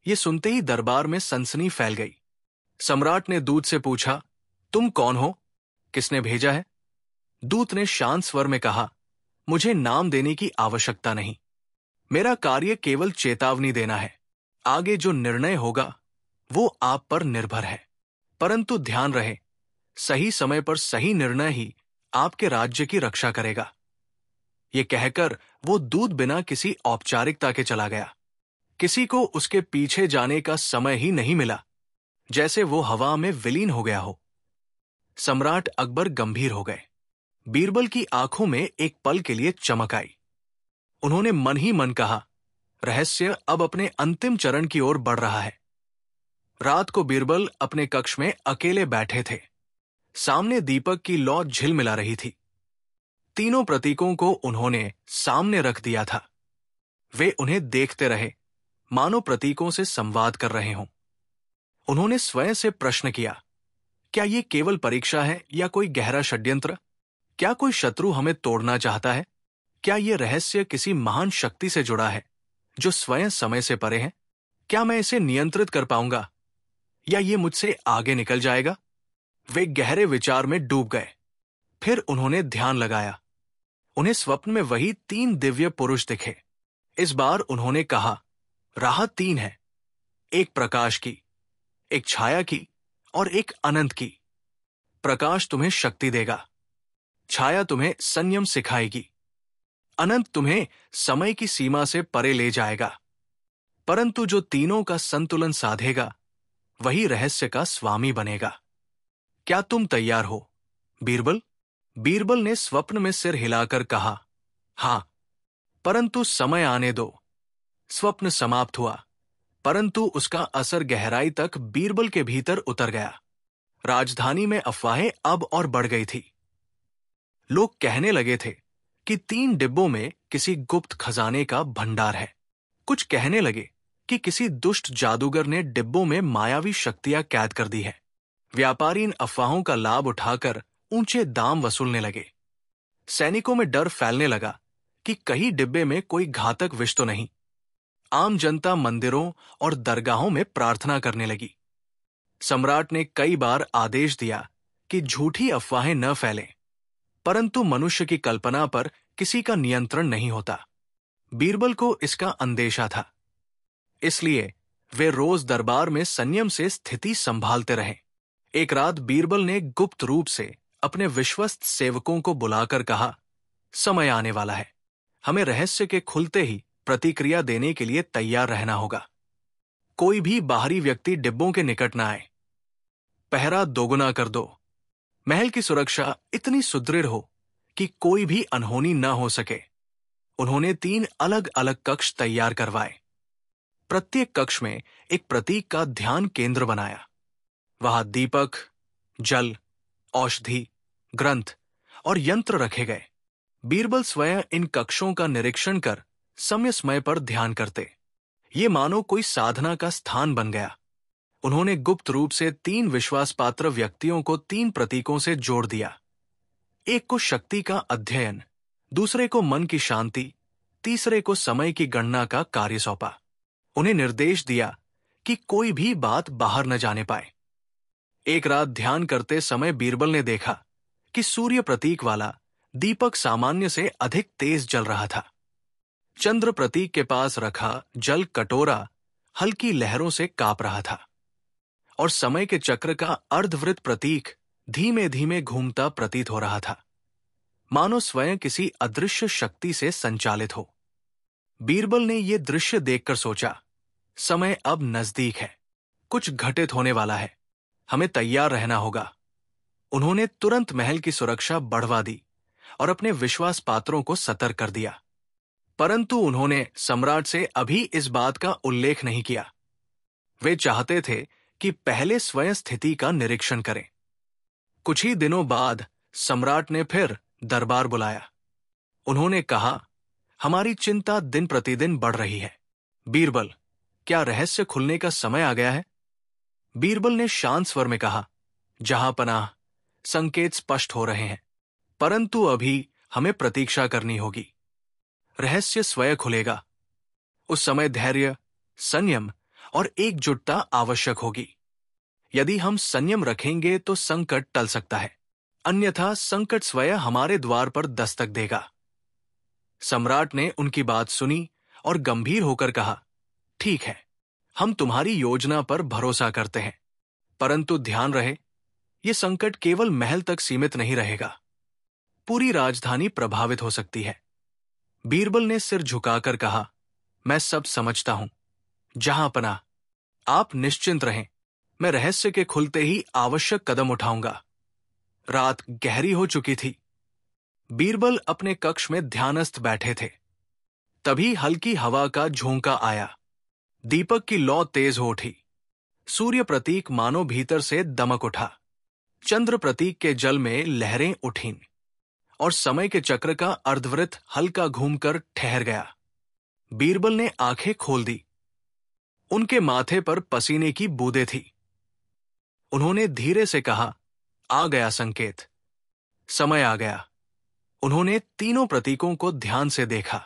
ये सुनते ही दरबार में सनसनी फैल गई। सम्राट ने दूत से पूछा, तुम कौन हो? किसने भेजा है? दूत ने शांत स्वर में कहा, मुझे नाम देने की आवश्यकता नहीं। मेरा कार्य केवल चेतावनी देना है। आगे जो निर्णय होगा वो आप पर निर्भर है, परंतु ध्यान रहे, सही समय पर सही निर्णय ही आपके राज्य की रक्षा करेगा। ये कहकर वो दूत बिना किसी औपचारिकता के चला गया। किसी को उसके पीछे जाने का समय ही नहीं मिला, जैसे वो हवा में विलीन हो गया हो। सम्राट अकबर गंभीर हो गए। बीरबल की आंखों में एक पल के लिए चमक आई। उन्होंने मन ही मन कहा, रहस्य अब अपने अंतिम चरण की ओर बढ़ रहा है। रात को बीरबल अपने कक्ष में अकेले बैठे थे। सामने दीपक की लौ झिलमिला रही थी। तीनों प्रतीकों को उन्होंने सामने रख दिया था। वे उन्हें देखते रहे, मानो प्रतीकों से संवाद कर रहे हों। उन्होंने स्वयं से प्रश्न किया, क्या ये केवल परीक्षा है या कोई गहरा षड्यंत्र? क्या कोई शत्रु हमें तोड़ना चाहता है? क्या ये रहस्य किसी महान शक्ति से जुड़ा है जो स्वयं समय से परे है? क्या मैं इसे नियंत्रित कर पाऊंगा या ये मुझसे आगे निकल जाएगा? वे गहरे विचार में डूब गए। फिर उन्होंने ध्यान लगाया। उन्हें स्वप्न में वही 3 दिव्य पुरुष दिखे। इस बार उन्होंने कहा, राह 3 है, एक प्रकाश की, एक छाया की और एक अनंत की। प्रकाश तुम्हें शक्ति देगा, छाया तुम्हें संयम सिखाएगी, अनंत तुम्हें समय की सीमा से परे ले जाएगा। परंतु जो तीनों का संतुलन साधेगा वही रहस्य का स्वामी बनेगा। क्या तुम तैयार हो, बीरबल? बीरबल ने स्वप्न में सिर हिलाकर कहा, हां, परंतु समय आने दो। स्वप्न समाप्त हुआ, परंतु उसका असर गहराई तक बीरबल के भीतर उतर गया। राजधानी में अफवाहें अब और बढ़ गई थी। लोग कहने लगे थे कि 3 डिब्बों में किसी गुप्त खजाने का भंडार है। कुछ कहने लगे कि किसी दुष्ट जादूगर ने डिब्बों में मायावी शक्तियां कैद कर दी है। व्यापारी इन अफवाहों का लाभ उठाकर ऊंचे दाम वसूलने लगे। सैनिकों में डर फैलने लगा कि कहीं डिब्बे में कोई घातक विष तो नहीं। आम जनता मंदिरों और दरगाहों में प्रार्थना करने लगी। सम्राट ने कई बार आदेश दिया कि झूठी अफवाहें न फैलें, परंतु मनुष्य की कल्पना पर किसी का नियंत्रण नहीं होता। बीरबल को इसका अंदेशा था, इसलिए वे रोज दरबार में संयम से स्थिति संभालते रहे। एक रात बीरबल ने गुप्त रूप से अपने विश्वस्त सेवकों को बुलाकर कहा, समय आने वाला है, हमें रहस्य के खुलते ही प्रतिक्रिया देने के लिए तैयार रहना होगा। कोई भी बाहरी व्यक्ति डिब्बों के निकट न आए। पहरा दोगुना कर दो। महल की सुरक्षा इतनी सुदृढ़ हो कि कोई भी अनहोनी न हो सके। उन्होंने 3 अलग अलग कक्ष तैयार करवाए। प्रत्येक कक्ष में एक प्रतीक का ध्यान केंद्र बनाया। वहां दीपक, जल, औषधि, ग्रंथ और यंत्र रखे गए। बीरबल स्वयं इन कक्षों का निरीक्षण कर समय समय पर ध्यान करते। ये मानो कोई साधना का स्थान बन गया। उन्होंने गुप्त रूप से 3 विश्वासपात्र व्यक्तियों को 3 प्रतीकों से जोड़ दिया। एक को शक्ति का अध्ययन, दूसरे को मन की शांति, तीसरे को समय की गणना का कार्य सौंपा। उन्हें निर्देश दिया कि कोई भी बात बाहर न जाने पाए। एक रात ध्यान करते समय बीरबल ने देखा कि सूर्य प्रतीक वाला दीपक सामान्य से अधिक तेज जल रहा था। चंद्र प्रतीक के पास रखा जल कटोरा हल्की लहरों से कांप रहा था और समय के चक्र का अर्धवृत्त प्रतीक धीमे धीमे घूमता प्रतीत हो रहा था, मानो स्वयं किसी अदृश्य शक्ति से संचालित हो। बीरबल ने यह दृश्य देखकर सोचा, समय अब नजदीक है, कुछ घटित होने वाला है, हमें तैयार रहना होगा। उन्होंने तुरंत महल की सुरक्षा बढ़वा दी और अपने विश्वास पात्रों को सतर्क कर दिया। परंतु उन्होंने सम्राट से अभी इस बात का उल्लेख नहीं किया। वे चाहते थे कि पहले स्वयं स्थिति का निरीक्षण करें। कुछ ही दिनों बाद सम्राट ने फिर दरबार बुलाया। उन्होंने कहा, हमारी चिंता दिन प्रतिदिन बढ़ रही है। बीरबल, क्या रहस्य खुलने का समय आ गया है? बीरबल ने शांत स्वर में कहा, जहांपनाह, संकेत स्पष्ट हो रहे हैं, परंतु अभी हमें प्रतीक्षा करनी होगी। रहस्य स्वयं खुलेगा। उस समय धैर्य, संयम और एकजुटता आवश्यक होगी। यदि हम संयम रखेंगे तो संकट टल सकता है, अन्यथा संकट स्वयं हमारे द्वार पर दस्तक देगा। सम्राट ने उनकी बात सुनी और गंभीर होकर कहा, ठीक है, हम तुम्हारी योजना पर भरोसा करते हैं, परंतु ध्यान रहे, यह संकट केवल महल तक सीमित नहीं रहेगा। पूरी राजधानी प्रभावित हो सकती है। बीरबल ने सिर झुकाकर कहा, मैं सब समझता हूं। जहांपनाह, आप निश्चिंत रहें, मैं रहस्य के खुलते ही आवश्यक कदम उठाऊंगा। रात गहरी हो चुकी थी। बीरबल अपने कक्ष में ध्यानस्थ बैठे थे। तभी हल्की हवा का झोंका आया। दीपक की लौ तेज हो उठी। सूर्य प्रतीक मानो भीतर से दमक उठा। चंद्र प्रतीक के जल में लहरें उठीं और समय के चक्र का अर्धवृत्त हल्का घूमकर ठहर गया। बीरबल ने आंखें खोल दी। उनके माथे पर पसीने की बूंदें थी। उन्होंने धीरे से कहा, आ गया संकेत, समय आ गया। उन्होंने तीनों प्रतीकों को ध्यान से देखा।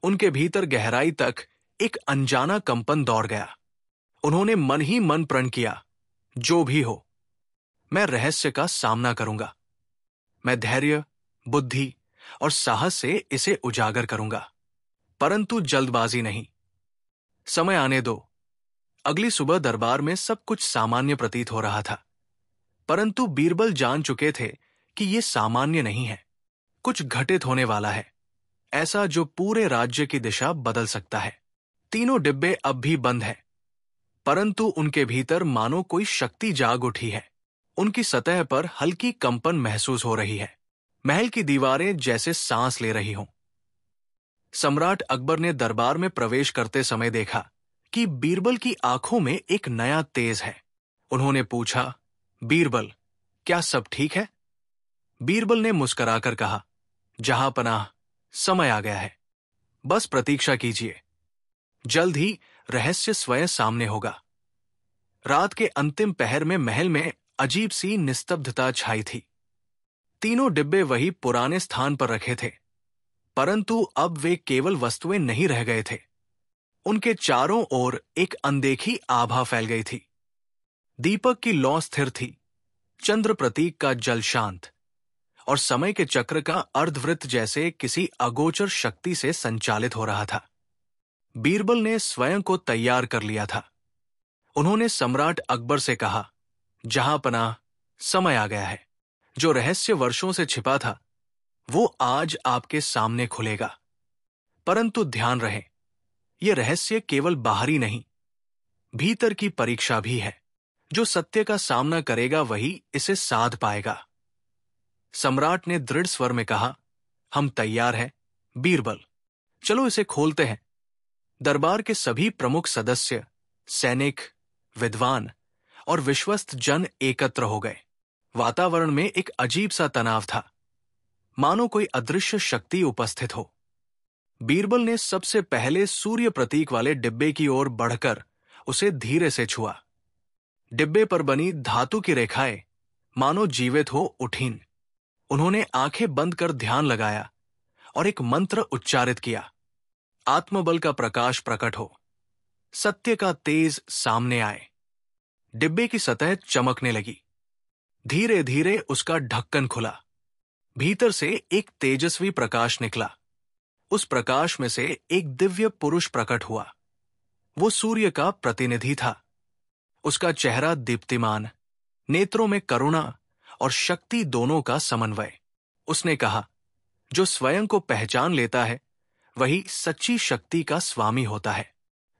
उनके भीतर गहराई तक एक अनजाना कंपन दौड़ गया। उन्होंने मन ही मन प्रण किया, जो भी हो, मैं रहस्य का सामना करूंगा। मैं धैर्य, बुद्धि और साहस से इसे उजागर करूंगा, परंतु जल्दबाजी नहीं। समय आने दो। अगली सुबह दरबार में सब कुछ सामान्य प्रतीत हो रहा था, परंतु बीरबल जान चुके थे कि यह सामान्य नहीं है। कुछ घटित होने वाला है, ऐसा जो पूरे राज्य की दिशा बदल सकता है। तीनों डिब्बे अब भी बंद हैं, परंतु उनके भीतर मानो कोई शक्ति जाग उठी है। उनकी सतह पर हल्की कंपन महसूस हो रही है। महल की दीवारें जैसे सांस ले रही हों। सम्राट अकबर ने दरबार में प्रवेश करते समय देखा कि बीरबल की आंखों में एक नया तेज है। उन्होंने पूछा, बीरबल, क्या सब ठीक है? बीरबल ने मुस्कुराकर कहा, जहांपनाह, समय आ गया है, बस प्रतीक्षा कीजिए, जल्द ही रहस्य स्वयं सामने होगा। रात के अंतिम पहर में महल में अजीब सी निस्तब्धता छाई थी। तीनों डिब्बे वही पुराने स्थान पर रखे थे, परंतु अब वे केवल वस्तुएं नहीं रह गए थे। उनके चारों ओर एक अनदेखी आभा फैल गई थी। दीपक की लौ स्थिर थी, चंद्र प्रतीक का जल शांत और समय के चक्र का अर्धवृत्त जैसे किसी अगोचर शक्ति से संचालित हो रहा था। बीरबल ने स्वयं को तैयार कर लिया था। उन्होंने सम्राट अकबर से कहा, जहांपनाह, समय आ गया है। जो रहस्य वर्षों से छिपा था, वो आज आपके सामने खुलेगा। परंतु ध्यान रहे, ये रहस्य केवल बाहरी नहीं, भीतर की परीक्षा भी है। जो सत्य का सामना करेगा वही इसे साध पाएगा। सम्राट ने दृढ़ स्वर में कहा, हम तैयार हैं, बीरबल, चलो इसे खोलते हैं। दरबार के सभी प्रमुख सदस्य, सैनिक, विद्वान और विश्वस्त जन एकत्र हो गए। वातावरण में एक अजीब सा तनाव था, मानो कोई अदृश्य शक्ति उपस्थित हो। बीरबल ने सबसे पहले सूर्य प्रतीक वाले डिब्बे की ओर बढ़कर उसे धीरे से छुआ। डिब्बे पर बनी धातु की रेखाएं मानो जीवित हो उठीं। उन्होंने आंखें बंद कर ध्यान लगाया और एक मंत्र उच्चारित किया, आत्मबल का प्रकाश प्रकट हो, सत्य का तेज सामने आए। डिब्बे की सतह चमकने लगी। धीरे धीरे उसका ढक्कन खुला। भीतर से एक तेजस्वी प्रकाश निकला। उस प्रकाश में से एक दिव्य पुरुष प्रकट हुआ। वो सूर्य का प्रतिनिधि था। उसका चेहरा दीप्तिमान, नेत्रों में करुणा और शक्ति दोनों का समन्वय। उसने कहा, जो स्वयं को पहचान लेता है वही सच्ची शक्ति का स्वामी होता है।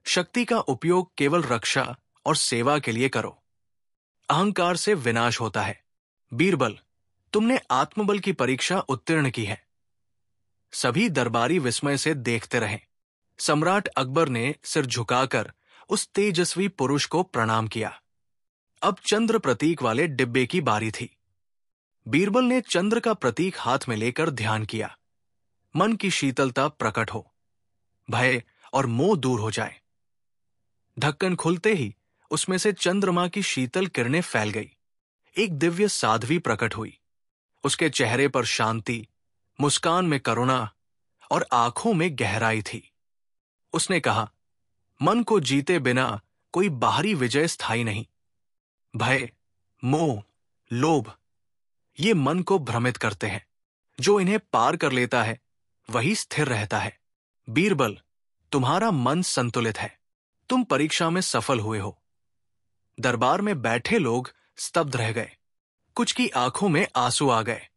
शक्ति का उपयोग केवल रक्षा और सेवा के लिए करो। अहंकार से विनाश होता है। बीरबल, तुमने आत्मबल की परीक्षा उत्तीर्ण की है। सभी दरबारी विस्मय से देखते रहे। सम्राट अकबर ने सिर झुकाकर उस तेजस्वी पुरुष को प्रणाम किया। अब चंद्र प्रतीक वाले डिब्बे की बारी थी। बीरबल ने चंद्र का प्रतीक हाथ में लेकर ध्यान किया। मन की शीतलता प्रकट हो, भय और मोह दूर हो जाए। ढक्कन खुलते ही उसमें से चंद्रमा की शीतल किरणें फैल गई। एक दिव्य साध्वी प्रकट हुई। उसके चेहरे पर शांति, मुस्कान में करुणा और आंखों में गहराई थी। उसने कहा, मन को जीते बिना कोई बाहरी विजय स्थायी नहीं। भय, मोह, लोभ ये मन को भ्रमित करते हैं। जो इन्हें पार कर लेता है वही स्थिर रहता है। बीरबल, तुम्हारा मन संतुलित है। तुम परीक्षा में सफल हुए हो। दरबार में बैठे लोग स्तब्ध रह गए। कुछ की आंखों में आंसू आ गए।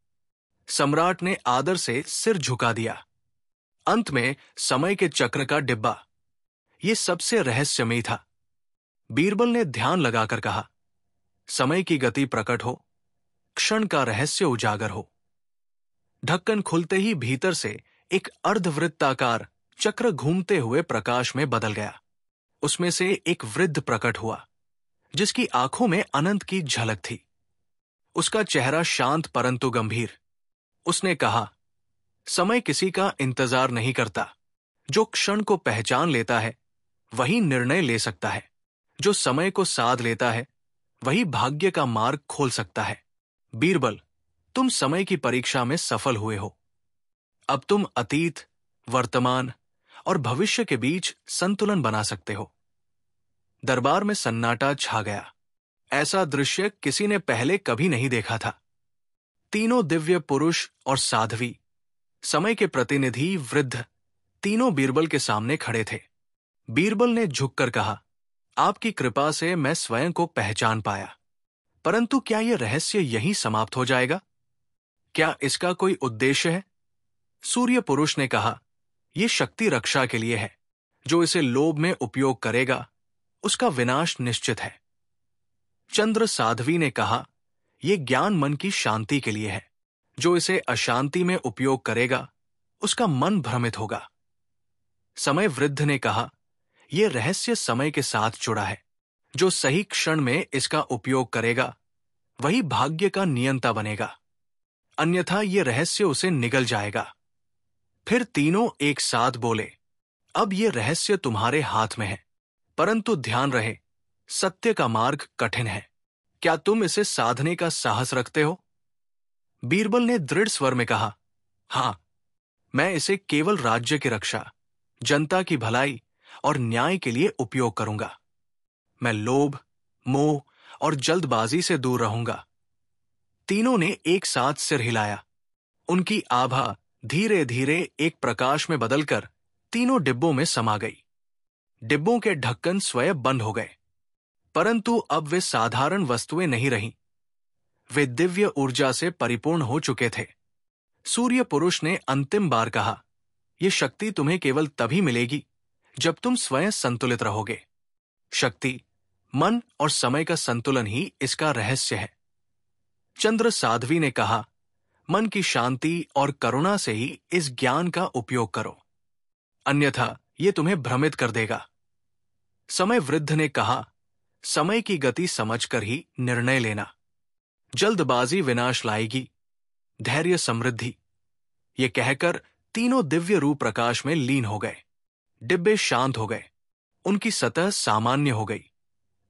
सम्राट ने आदर से सिर झुका दिया। अंत में समय के चक्र का डिब्बा, ये सबसे रहस्यमयी था। बीरबल ने ध्यान लगाकर कहा, समय की गति प्रकट हो, क्षण का रहस्य उजागर हो। ढक्कन खुलते ही भीतर से एक अर्धवृत्ताकार चक्र घूमते हुए प्रकाश में बदल गया। उसमें से एक वृद्ध प्रकट हुआ जिसकी आंखों में अनंत की झलक थी। उसका चेहरा शांत परंतु गंभीर। उसने कहा, समय किसी का इंतजार नहीं करता। जो क्षण को पहचान लेता है वही निर्णय ले सकता है। जो समय को साध लेता है वही भाग्य का मार्ग खोल सकता है। बीरबल, तुम समय की परीक्षा में सफल हुए हो। अब तुम अतीत, वर्तमान और भविष्य के बीच संतुलन बना सकते हो। दरबार में सन्नाटा छा गया। ऐसा दृश्य किसी ने पहले कभी नहीं देखा था। तीनों दिव्य पुरुष और साध्वी, समय के प्रतिनिधि वृद्ध, तीनों बीरबल के सामने खड़े थे। बीरबल ने झुककर कहा, आपकी कृपा से मैं स्वयं को पहचान पाया। परंतु क्या यह रहस्य यहीं समाप्त हो जाएगा? क्या इसका कोई उद्देश्य है? सूर्य पुरुष ने कहा, यह शक्ति रक्षा के लिए है। जो इसे लोभ में उपयोग करेगा उसका विनाश निश्चित है। चंद्र साध्वी ने कहा, यह ज्ञान मन की शांति के लिए है। जो इसे अशांति में उपयोग करेगा उसका मन भ्रमित होगा। समय वृद्ध ने कहा, यह रहस्य समय के साथ जुड़ा है। जो सही क्षण में इसका उपयोग करेगा वही भाग्य का नियंता बनेगा, अन्यथा यह रहस्य उसे निगल जाएगा। फिर तीनों एक साथ बोले, अब यह रहस्य तुम्हारे हाथ में है, परंतु ध्यान रहे, सत्य का मार्ग कठिन है। क्या तुम इसे साधने का साहस रखते हो? बीरबल ने दृढ़ स्वर में कहा, हां, मैं इसे केवल राज्य की रक्षा, जनता की भलाई और न्याय के लिए उपयोग करूंगा। मैं लोभ, मोह और जल्दबाजी से दूर रहूंगा। तीनों ने एक साथ सिर हिलाया। उनकी आभा धीरे धीरे एक प्रकाश में बदलकर तीनों डिब्बों में समा गई। डिब्बों के ढक्कन स्वयं बंद हो गए, परंतु अब वे साधारण वस्तुएं नहीं रहीं। वे दिव्य ऊर्जा से परिपूर्ण हो चुके थे। सूर्य पुरुष ने अंतिम बार कहा, यह शक्ति तुम्हें केवल तभी मिलेगी जब तुम स्वयं संतुलित रहोगे। शक्ति, मन और समय का संतुलन ही इसका रहस्य है। चंद्र साध्वी ने कहा, मन की शांति और करुणा से ही इस ज्ञान का उपयोग करो, अन्यथा यह तुम्हें भ्रमित कर देगा। समय वृद्ध ने कहा, समय की गति समझकर ही निर्णय लेना। जल्दबाजी विनाश लाएगी, धैर्य समृद्धि। ये कहकर तीनों दिव्य रूप प्रकाश में लीन हो गए। डिब्बे शांत हो गए। उनकी सतह सामान्य हो गई,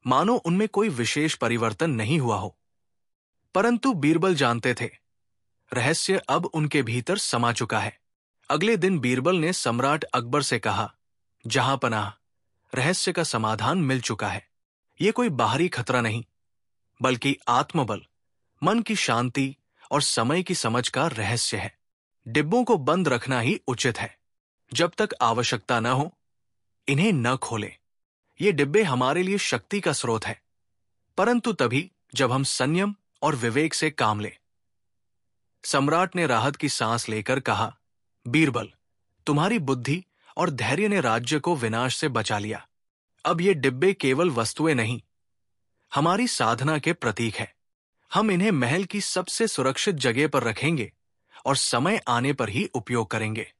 मानो उनमें कोई विशेष परिवर्तन नहीं हुआ हो। परंतु बीरबल जानते थे, रहस्य अब उनके भीतर समा चुका है। अगले दिन बीरबल ने सम्राट अकबर से कहा, जहां पनाह, रहस्य का समाधान मिल चुका है। यह कोई बाहरी खतरा नहीं, बल्कि आत्मबल, मन की शांति और समय की समझ का रहस्य है। डिब्बों को बंद रखना ही उचित है। जब तक आवश्यकता न हो, इन्हें न खोलें। ये डिब्बे हमारे लिए शक्ति का स्रोत है, परंतु तभी जब हम संयम और विवेक से काम ले। सम्राट ने राहत की सांस लेकर कहा, बीरबल, तुम्हारी बुद्धि और धैर्य ने राज्य को विनाश से बचा लिया। अब ये डिब्बे केवल वस्तुएं नहीं, हमारी साधना के प्रतीक है। हम इन्हें महल की सबसे सुरक्षित जगह पर रखेंगे और समय आने पर ही उपयोग करेंगे।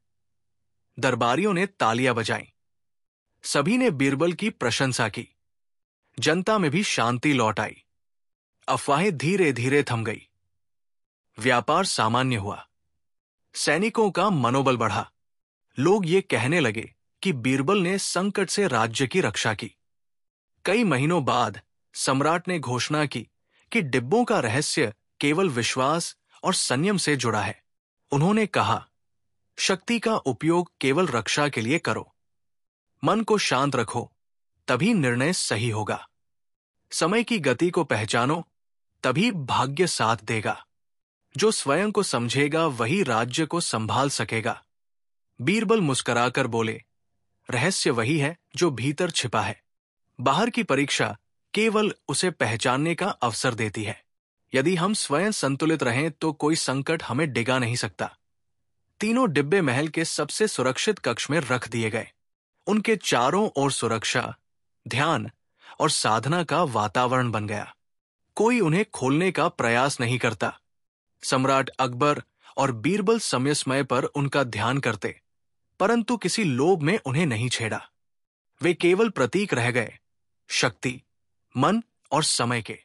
दरबारियों ने तालियां बजाईं। सभी ने बीरबल की प्रशंसा की। जनता में भी शांति लौट आई। अफवाहें धीरे धीरे थम गई। व्यापार सामान्य हुआ। सैनिकों का मनोबल बढ़ा। लोग ये कहने लगे कि बीरबल ने संकट से राज्य की रक्षा की। कई महीनों बाद सम्राट ने घोषणा की कि डिब्बों का रहस्य केवल विश्वास और संयम से जुड़ा है। उन्होंने कहा, शक्ति का उपयोग केवल रक्षा के लिए करो। मन को शांत रखो, तभी निर्णय सही होगा। समय की गति को पहचानो, तभी भाग्य साथ देगा। जो स्वयं को समझेगा वही राज्य को संभाल सकेगा। बीरबल मुस्कुराकर बोले, रहस्य वही है जो भीतर छिपा है। बाहर की परीक्षा केवल उसे पहचानने का अवसर देती है। यदि हम स्वयं संतुलित रहें तो कोई संकट हमें डिगा नहीं सकता। तीनों डिब्बे महल के सबसे सुरक्षित कक्ष में रख दिए गए। उनके चारों ओर सुरक्षा, ध्यान और साधना का वातावरण बन गया। कोई उन्हें खोलने का प्रयास नहीं करता। सम्राट अकबर और बीरबल समय समय पर उनका ध्यान करते, परंतु किसी लोभ में उन्हें नहीं छेड़ा। वे केवल प्रतीक रह गए, शक्ति, मन और समय के।